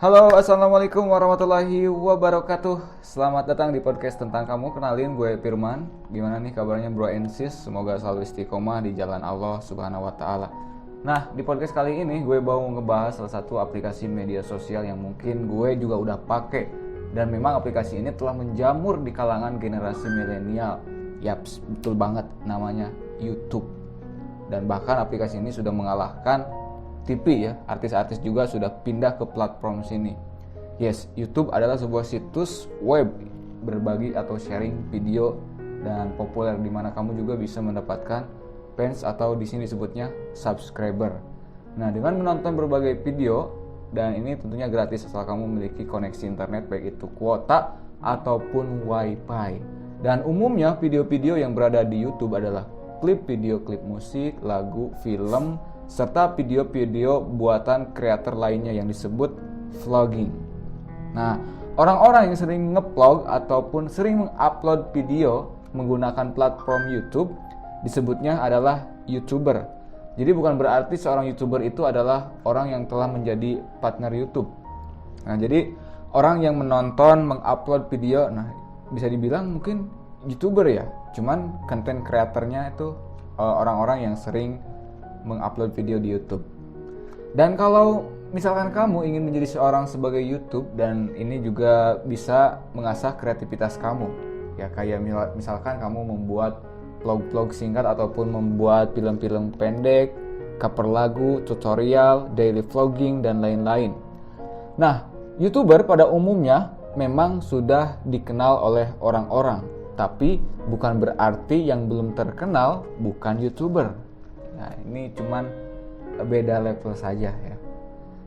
Halo, assalamualaikum warahmatullahi wabarakatuh. Selamat datang di podcast tentang kamu. Kenalin, gue Firman. Gimana nih kabarnya bro and sis? Semoga selalu istiqomah di jalan Allah subhanahu wa ta'ala. Nah, di podcast kali ini gue mau ngebahas salah satu aplikasi media sosial yang mungkin gue juga udah pakai. Dan memang aplikasi ini telah menjamur di kalangan generasi milenial. Yaps, betul banget, namanya YouTube. Dan bahkan aplikasi ini sudah mengalahkan TV ya, artis-artis juga sudah pindah ke platform sini. Yes, YouTube adalah sebuah situs web berbagi atau sharing video dan populer di mana kamu juga bisa mendapatkan fans atau di sini disebutnya subscriber. Nah, dengan menonton berbagai video dan ini tentunya gratis asal kamu memiliki koneksi internet baik itu kuota ataupun wifi. Dan umumnya video-video yang berada di YouTube adalah klip video, klip musik, lagu, film, serta video-video buatan kreator lainnya yang disebut vlogging. Nah, orang-orang yang sering nge-vlog ataupun sering mengupload video menggunakan platform YouTube disebutnya adalah YouTuber. Jadi bukan berarti seorang YouTuber itu adalah orang yang telah menjadi partner YouTube. Nah, jadi orang yang menonton, mengupload video, nah bisa dibilang mungkin YouTuber ya. Cuman konten kreatornya itu orang-orang yang sering mengupload video di YouTube. Dan kalau misalkan kamu ingin menjadi seorang sebagai YouTube dan ini juga bisa mengasah kreativitas kamu. Ya kayak misalkan kamu membuat vlog-vlog singkat ataupun membuat film-film pendek, cover lagu, tutorial, daily vlogging dan lain-lain. Nah, YouTuber pada umumnya memang sudah dikenal oleh orang-orang, tapi bukan berarti yang belum terkenal bukan YouTuber. Nah, ini cuman beda level saja ya.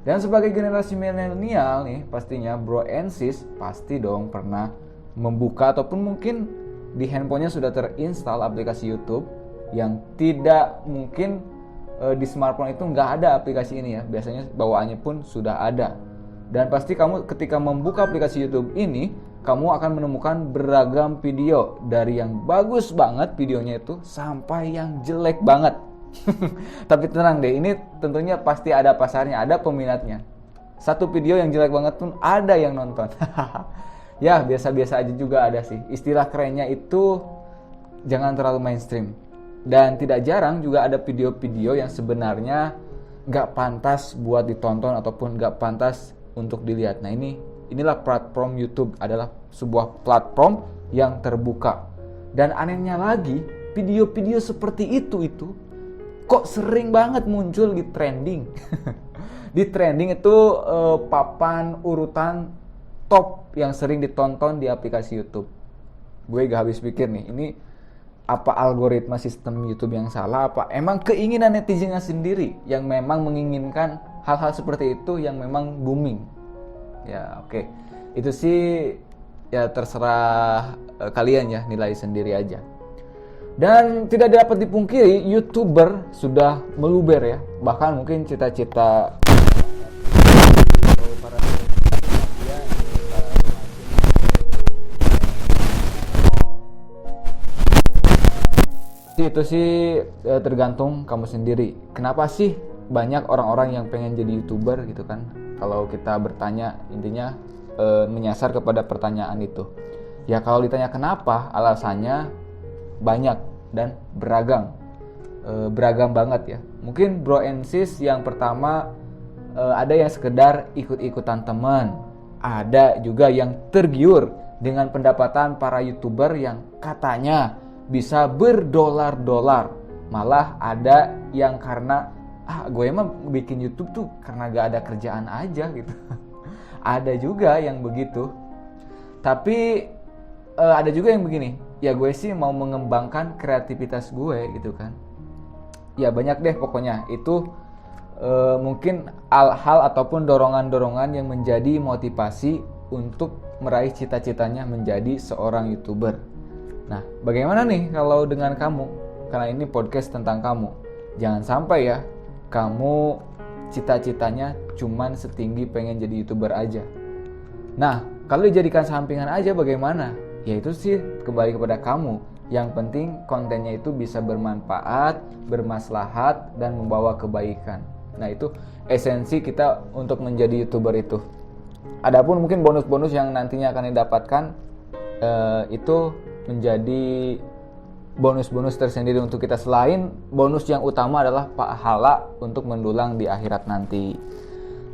Dan sebagai generasi milenial nih, pastinya bro and sis pasti dong pernah membuka ataupun mungkin di handphonenya sudah terinstall aplikasi YouTube yang tidak mungkin di smartphone itu nggak ada aplikasi ini ya. Biasanya bawaannya pun sudah ada. Dan pasti kamu ketika membuka aplikasi YouTube ini, kamu akan menemukan beragam video dari yang bagus banget videonya itu sampai yang jelek banget. Tapi tenang deh, ini tentunya pasti ada pasarnya, ada peminatnya. Satu video yang jelek banget pun ada yang nonton. Ya, biasa-biasa aja juga ada sih. Istilah kerennya itu jangan terlalu mainstream. Dan tidak jarang juga ada video-video yang sebenarnya gak pantas buat ditonton ataupun gak pantas untuk dilihat. Nah, inilah platform YouTube adalah sebuah platform yang terbuka. Dan anehnya lagi, video-video seperti itu kok sering banget muncul di trending. Di trending itu papan urutan top yang sering ditonton di aplikasi YouTube. Gue gak habis pikir nih, ini apa algoritma sistem YouTube yang salah, apa emang keinginan netizennya sendiri yang memang menginginkan hal-hal seperti itu yang memang booming. Ya oke. Itu sih ya terserah kalian ya, nilai sendiri aja. Dan tidak dapat dipungkiri, YouTuber sudah meluber ya. Bahkan mungkin cita-cita itu sih tergantung kamu sendiri. Kenapa sih banyak orang-orang yang pengen jadi YouTuber gitu kan? Kalau kita bertanya, intinya menyasar kepada pertanyaan itu. Ya kalau ditanya kenapa, alasannya banyak dan beragam. Beragam banget ya. Mungkin bro and sis yang pertama ada yang sekedar ikut-ikutan teman. Ada juga yang tergiur dengan pendapatan para YouTuber yang katanya bisa berdolar-dolar. Malah ada yang karena gue emang bikin YouTube tuh karena gak ada kerjaan aja gitu. Ada juga yang begitu. Tapi ada juga yang begini, ya gue sih mau mengembangkan kreativitas gue gitu kan. Ya banyak deh pokoknya, itu mungkin hal ataupun dorongan-dorongan yang menjadi motivasi untuk meraih cita-citanya menjadi seorang YouTuber. Nah, bagaimana nih kalau dengan kamu? Karena ini podcast tentang kamu. Jangan sampai ya kamu cita-citanya cuman setinggi pengen jadi YouTuber aja. Nah, kalau dijadikan sampingan aja bagaimana? Ya itu sih kembali kepada kamu. Yang penting kontennya itu bisa bermanfaat, bermaslahat, dan membawa kebaikan. Nah itu esensi kita untuk menjadi YouTuber itu. Adapun mungkin bonus-bonus yang nantinya akan didapatkan itu menjadi bonus-bonus tersendiri untuk kita, selain bonus yang utama adalah pahala untuk mendulang di akhirat nanti.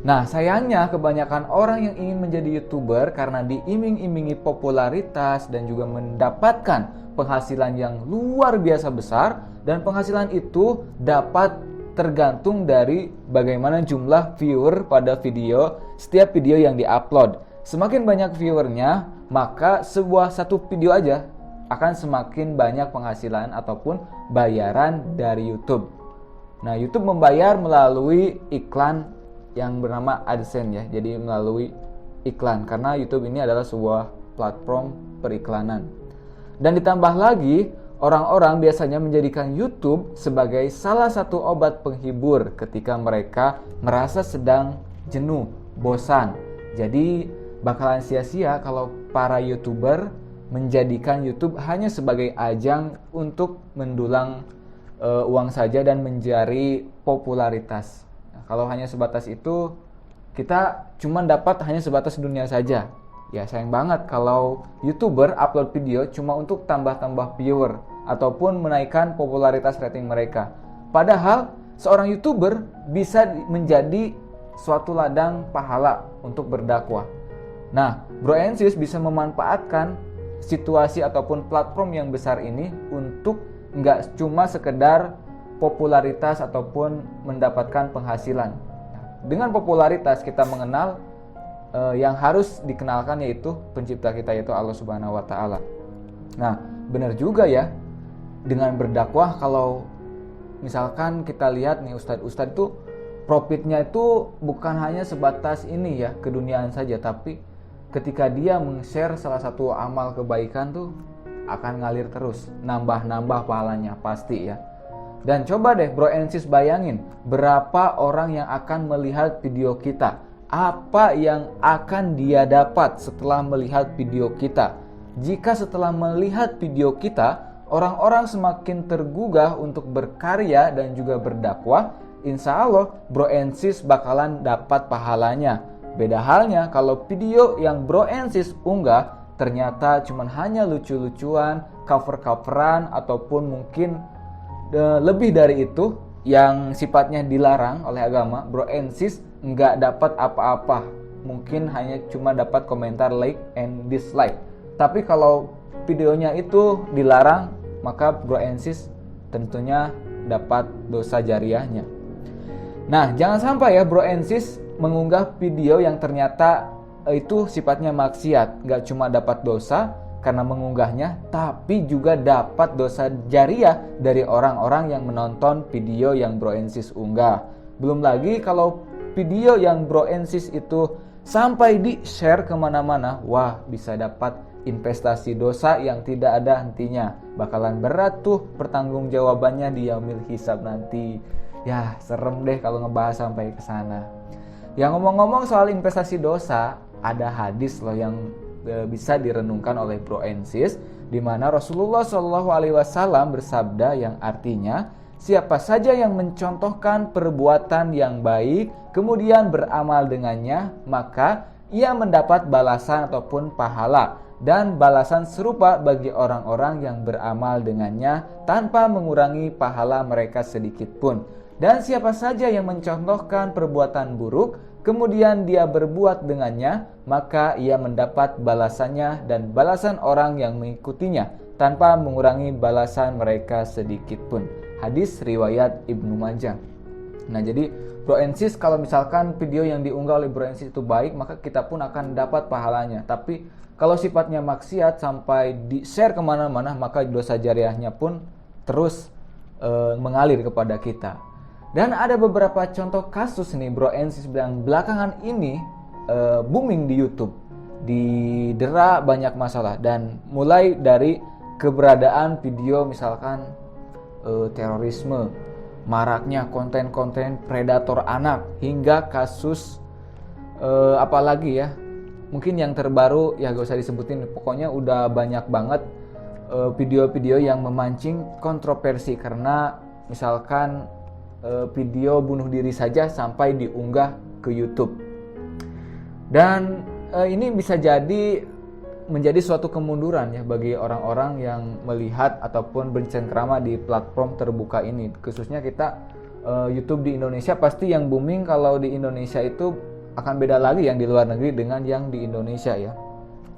Nah, sayangnya kebanyakan orang yang ingin menjadi YouTuber karena diiming-imingi popularitas dan juga mendapatkan penghasilan yang luar biasa besar, dan penghasilan itu dapat tergantung dari bagaimana jumlah viewer pada setiap video yang diupload. Semakin banyak viewernya, maka satu video aja akan semakin banyak penghasilan ataupun bayaran dari YouTube. Nah, YouTube membayar melalui iklan yang bernama AdSense ya. Jadi melalui iklan, karena YouTube ini adalah sebuah platform periklanan. Dan ditambah lagi, orang-orang biasanya menjadikan YouTube sebagai salah satu obat penghibur ketika mereka merasa sedang jenuh, bosan. Jadi bakalan sia-sia kalau para YouTuber menjadikan YouTube hanya sebagai ajang untuk mendulang uang saja dan mencari popularitas. Nah, kalau hanya sebatas itu, kita cuma dapat hanya sebatas dunia saja. Ya sayang banget kalau YouTuber upload video cuma untuk tambah-tambah viewer ataupun menaikkan popularitas rating mereka. Padahal seorang YouTuber bisa menjadi suatu ladang pahala untuk berdakwah. Nah, Bro and Sis bisa memanfaatkan situasi ataupun platform yang besar ini untuk nggak cuma sekedar popularitas ataupun mendapatkan penghasilan. Dengan popularitas kita mengenal yang harus dikenalkan, yaitu pencipta kita, yaitu Allah Subhanahu wa Ta'ala. Nah, benar juga ya, dengan berdakwah, kalau misalkan kita lihat nih ustadz itu profitnya itu bukan hanya sebatas ini ya, keduniaan saja, tapi ketika dia meng-share salah satu amal kebaikan tuh akan ngalir terus, nambah-nambah pahalanya pasti ya. Dan coba deh Bro and Sis bayangin, berapa orang yang akan melihat video kita, apa yang akan dia dapat setelah melihat video kita. Jika setelah melihat video kita, orang-orang semakin tergugah untuk berkarya dan juga berdakwah, insya Allah Bro and Sis bakalan dapat pahalanya. Beda halnya kalau video yang Bro and Sis unggah ternyata cuman hanya lucu-lucuan, cover-coveran, ataupun mungkin lebih dari itu yang sifatnya dilarang oleh agama, Bro and Sis nggak dapat apa-apa. Mungkin hanya cuma dapat komentar like and dislike. Tapi kalau videonya itu dilarang, maka Bro and Sis tentunya dapat dosa jariahnya. Nah, jangan sampai ya Bro and Sis mengunggah video yang ternyata itu sifatnya maksiat. Nggak cuma dapat dosa karena mengunggahnya, tapi juga dapat dosa jariah dari orang-orang yang menonton video yang Bro and Sis unggah. Belum lagi kalau video yang Bro and Sis itu sampai di-share kemana-mana, wah bisa dapat investasi dosa yang tidak ada hentinya. Bakalan berat tuh pertanggungjawabannya di yaumil hisab nanti. Ya serem deh kalau ngebahas sampai ke sana. Ya ngomong-ngomong soal investasi dosa, ada hadis loh yang bisa direnungkan oleh Bro and Sis, di mana Rasulullah SAW bersabda yang artinya, siapa saja yang mencontohkan perbuatan yang baik kemudian beramal dengannya, maka ia mendapat balasan ataupun pahala dan balasan serupa bagi orang-orang yang beramal dengannya tanpa mengurangi pahala mereka sedikit pun. Dan siapa saja yang mencontohkan perbuatan buruk kemudian dia berbuat dengannya, maka ia mendapat balasannya dan balasan orang yang mengikutinya tanpa mengurangi balasan mereka sedikit pun. Hadis riwayat Ibnu Majah. Nah, jadi Bro and Sis, kalau misalkan video yang diunggah oleh Bro and Sis itu baik, maka kita pun akan dapat pahalanya. Tapi kalau sifatnya maksiat sampai di-share kemana-mana, maka dosa jariahnya pun terus mengalir kepada kita. Dan ada beberapa contoh kasus nih Bro and Sis yang belakangan ini booming di YouTube, didera banyak masalah, dan mulai dari keberadaan video misalkan terorisme, maraknya konten-konten predator anak, hingga kasus apalagi ya, mungkin yang terbaru ya gak usah disebutin, pokoknya udah banyak banget video-video yang memancing kontroversi karena misalkan video bunuh diri saja sampai diunggah ke YouTube. Dan ini bisa jadi menjadi suatu kemunduran ya bagi orang-orang yang melihat ataupun bercengkrama di platform terbuka ini. Khususnya kita YouTube di Indonesia, pasti yang booming kalau di Indonesia itu akan beda lagi yang di luar negeri dengan yang di Indonesia ya.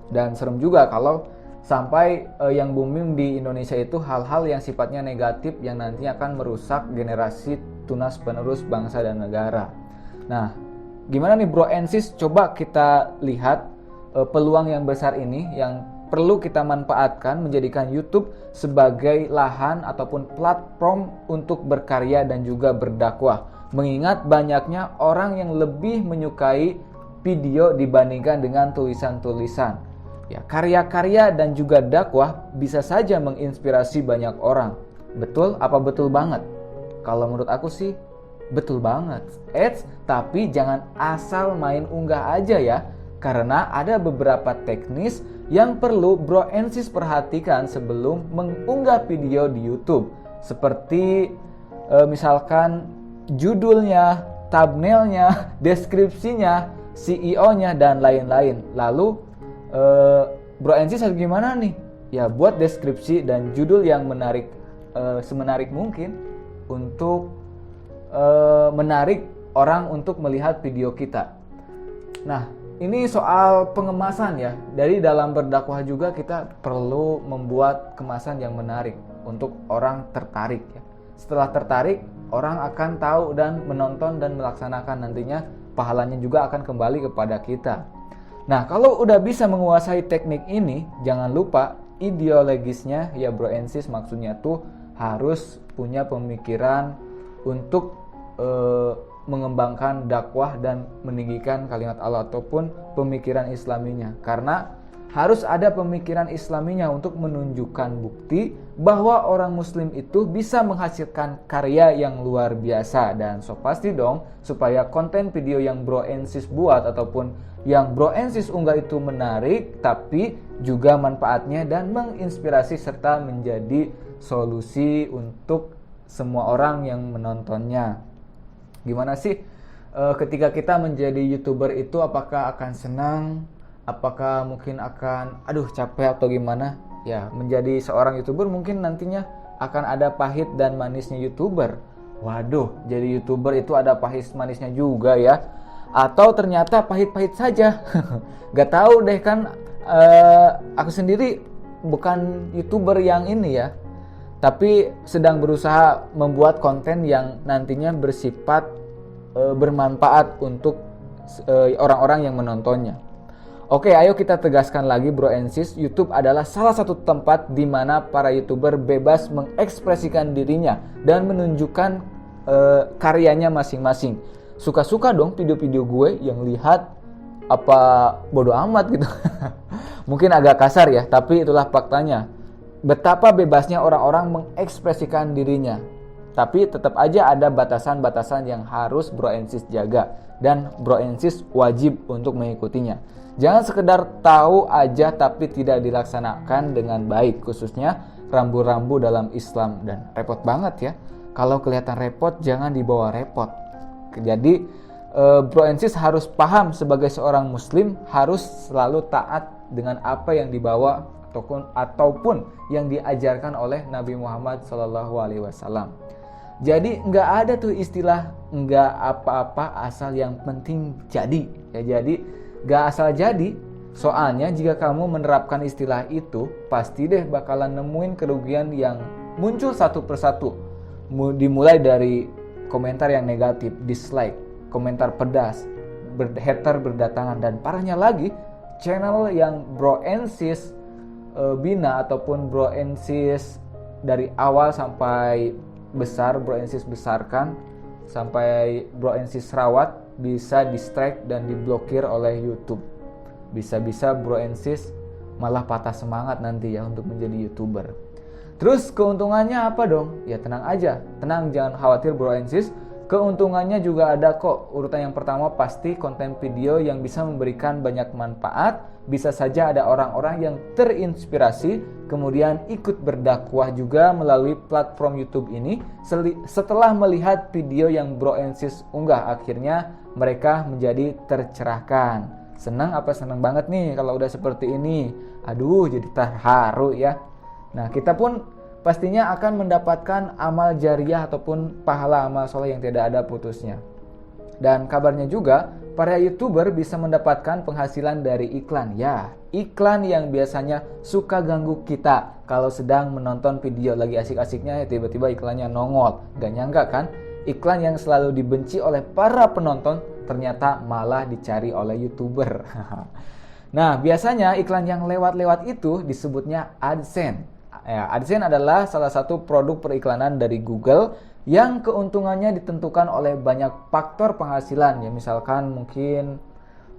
Dan serem juga kalau sampai yang booming di Indonesia itu hal-hal yang sifatnya negatif yang nantinya akan merusak generasi tunas penerus bangsa dan negara. Nah, gimana nih Bro and Sis? Coba kita lihat peluang yang besar ini yang perlu kita manfaatkan, menjadikan YouTube sebagai lahan ataupun platform untuk berkarya dan juga berdakwah. Mengingat banyaknya orang yang lebih menyukai video dibandingkan dengan tulisan-tulisan. Ya, karya-karya dan juga dakwah bisa saja menginspirasi banyak orang. Betul? Apa betul banget? Kalau menurut aku sih betul banget. Tapi jangan asal main unggah aja ya. Karena ada beberapa teknis yang perlu Bro and Sis perhatikan sebelum mengunggah video di YouTube. Seperti misalkan judulnya, thumbnailnya, deskripsinya, CEO-nya, dan lain-lain. Lalu Bro and Sis harus gimana nih? Ya buat deskripsi dan judul yang menarik, semenarik mungkin untuk menarik orang untuk melihat video kita. Nah, ini soal pengemasan ya. Dari dalam berdakwah juga kita perlu membuat kemasan yang menarik untuk orang tertarik ya. Setelah tertarik, orang akan tahu dan menonton dan melaksanakan, nantinya pahalanya juga akan kembali kepada kita. Nah, kalau udah bisa menguasai teknik ini, jangan lupa ideologisnya ya Bro and Sis, maksudnya tuh harus punya pemikiran untuk mengembangkan dakwah dan meninggikan kalimat Allah ataupun pemikiran islaminya. Karena harus ada pemikiran islaminya untuk menunjukkan bukti bahwa orang muslim itu bisa menghasilkan karya yang luar biasa. Dan so pasti dong, supaya konten video yang Bro and Sis buat ataupun yang Bro and Sis unggah itu menarik, tapi juga manfaatnya dan menginspirasi serta menjadi solusi untuk semua orang yang menontonnya. Gimana sih ketika kita menjadi YouTuber itu, apakah akan senang, apakah mungkin akan capek atau gimana? Ya, menjadi seorang YouTuber mungkin nantinya akan ada pahit dan manisnya YouTuber. Waduh, jadi YouTuber itu ada pahit manisnya juga ya. Atau ternyata pahit-pahit saja. Gak tahu deh kan, aku sendiri bukan YouTuber yang ini ya, tapi sedang berusaha membuat konten yang nantinya bersifat bermanfaat untuk orang-orang yang menontonnya. Oke, ayo kita tegaskan lagi Bro and Sis, YouTube adalah salah satu tempat di mana para YouTuber bebas mengekspresikan dirinya dan menunjukkan karyanya masing-masing. Suka-suka dong video-video gue, yang lihat apa bodo amat gitu. Mungkin agak kasar ya, tapi itulah faktanya. Betapa bebasnya orang-orang mengekspresikan dirinya. Tapi tetap aja ada batasan-batasan yang harus Bro and Sis jaga. Dan Bro and Sis wajib untuk mengikutinya. Jangan sekedar tahu aja tapi tidak dilaksanakan dengan baik. Khususnya rambu-rambu dalam Islam. Dan repot banget ya. Kalau kelihatan repot, jangan dibawa repot. Jadi Bro and Sis harus paham sebagai seorang muslim harus selalu taat dengan apa yang dibawa ataupun yang diajarkan oleh Nabi Muhammad SAW. Jadi nggak ada tuh istilah nggak apa-apa asal yang penting jadi. Ya, jadi nggak asal jadi. Soalnya jika kamu menerapkan istilah itu, pasti deh bakalan nemuin kerugian yang muncul satu persatu. Dimulai dari komentar yang negatif, dislike, komentar pedas, hater berdatangan, dan parahnya lagi channel yang Bro and Sis bina ataupun Bro and Sis dari awal sampai besar, Bro and Sis besarkan sampai Bro and Sis rawat, bisa distrike dan diblokir oleh YouTube. Bisa-bisa Bro and Sis malah patah semangat nanti ya untuk menjadi YouTuber. Terus keuntungannya apa dong? Ya tenang aja, tenang, jangan khawatir Bro and Sis. Keuntungannya juga ada kok. Urutan yang pertama pasti konten video yang bisa memberikan banyak manfaat. Bisa saja ada orang-orang yang terinspirasi kemudian ikut berdakwah juga melalui platform YouTube ini. Setelah melihat video yang Bro and Sis unggah, akhirnya mereka menjadi tercerahkan. Senang apa senang banget nih kalau udah seperti ini. Aduh, jadi terharu ya. Nah, kita pun pastinya akan mendapatkan amal jariah ataupun pahala amal soleh yang tidak ada putusnya. Dan kabarnya juga, para YouTuber bisa mendapatkan penghasilan dari iklan. Ya, iklan yang biasanya suka ganggu kita kalau sedang menonton video lagi asik-asiknya, tiba-tiba iklannya nongol. Gak nyangka kan? Iklan yang selalu dibenci oleh para penonton ternyata malah dicari oleh YouTuber. Nah, biasanya iklan yang lewat-lewat itu disebutnya AdSense. Ya, AdSense adalah salah satu produk periklanan dari Google yang keuntungannya ditentukan oleh banyak faktor penghasilan. Ya, misalkan mungkin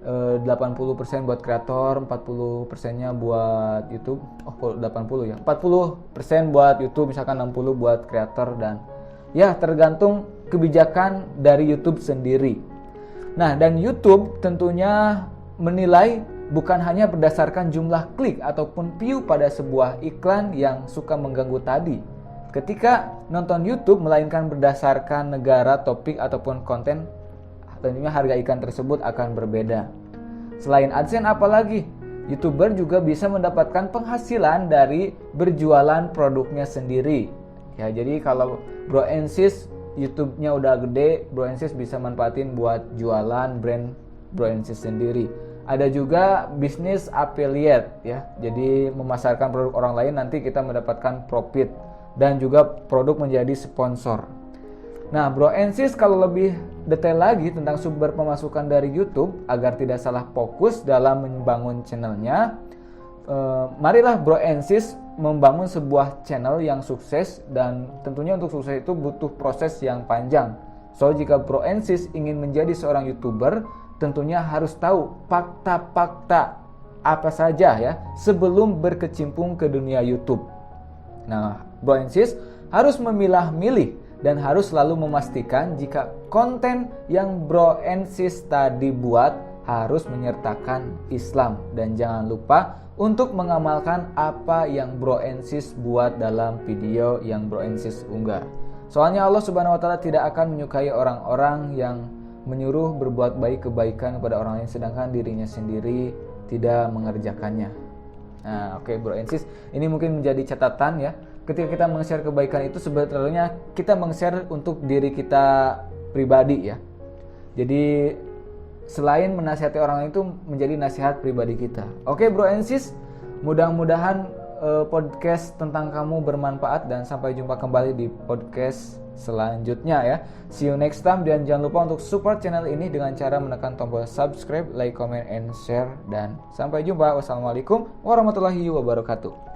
80% buat kreator, 40%-nya buat YouTube. Oh, 80 ya. 40% buat YouTube, misalkan 60 buat kreator, dan ya tergantung kebijakan dari YouTube sendiri. Nah, dan YouTube tentunya menilai bukan hanya berdasarkan jumlah klik ataupun view pada sebuah iklan yang suka mengganggu tadi. Ketika nonton YouTube, melainkan berdasarkan negara, topik, ataupun konten, tentunya harga iklan tersebut akan berbeda. Selain AdSense, apalagi YouTuber juga bisa mendapatkan penghasilan dari berjualan produknya sendiri. Ya, jadi kalau Bro and Sis YouTube-nya udah gede, Bro and Sis bisa manfaatin buat jualan brand Bro and Sis sendiri. Ada juga bisnis affiliate ya. Jadi memasarkan produk orang lain, nanti kita mendapatkan profit dan juga produk menjadi sponsor. Nah, Bro and Sis kalau lebih detail lagi tentang sumber pemasukan dari YouTube agar tidak salah fokus dalam membangun channelnya, marilah Bro and Sis membangun sebuah channel yang sukses, dan tentunya untuk sukses itu butuh proses yang panjang. So, jika Bro and Sis ingin menjadi seorang YouTuber, tentunya harus tahu fakta-fakta apa saja ya sebelum berkecimpung ke dunia YouTube. Nah, Bro and Sis harus memilah-milih dan harus selalu memastikan jika konten yang Bro and Sis tadi buat harus menyertakan Islam, dan jangan lupa untuk mengamalkan apa yang Bro and Sis buat dalam video yang Bro and Sis unggah. Soalnya Allah Subhanahu wa taala tidak akan menyukai orang-orang yang menyuruh berbuat baik kebaikan kepada orang lain sedangkan dirinya sendiri tidak mengerjakannya. Nah, oke, Bro and Sis, ini mungkin menjadi catatan ya. Ketika kita meng-share kebaikan itu sebetulnya kita meng-share untuk diri kita pribadi ya. Jadi selain menasihati orang lain itu menjadi nasihat pribadi kita. Oke, Bro and Sis, mudah-mudahan podcast tentang kamu bermanfaat, dan sampai jumpa kembali di podcast selanjutnya ya. See you next time, dan jangan lupa untuk support channel ini dengan cara menekan tombol subscribe, like, comment, and share, dan sampai jumpa. Wassalamualaikum warahmatullahi wabarakatuh.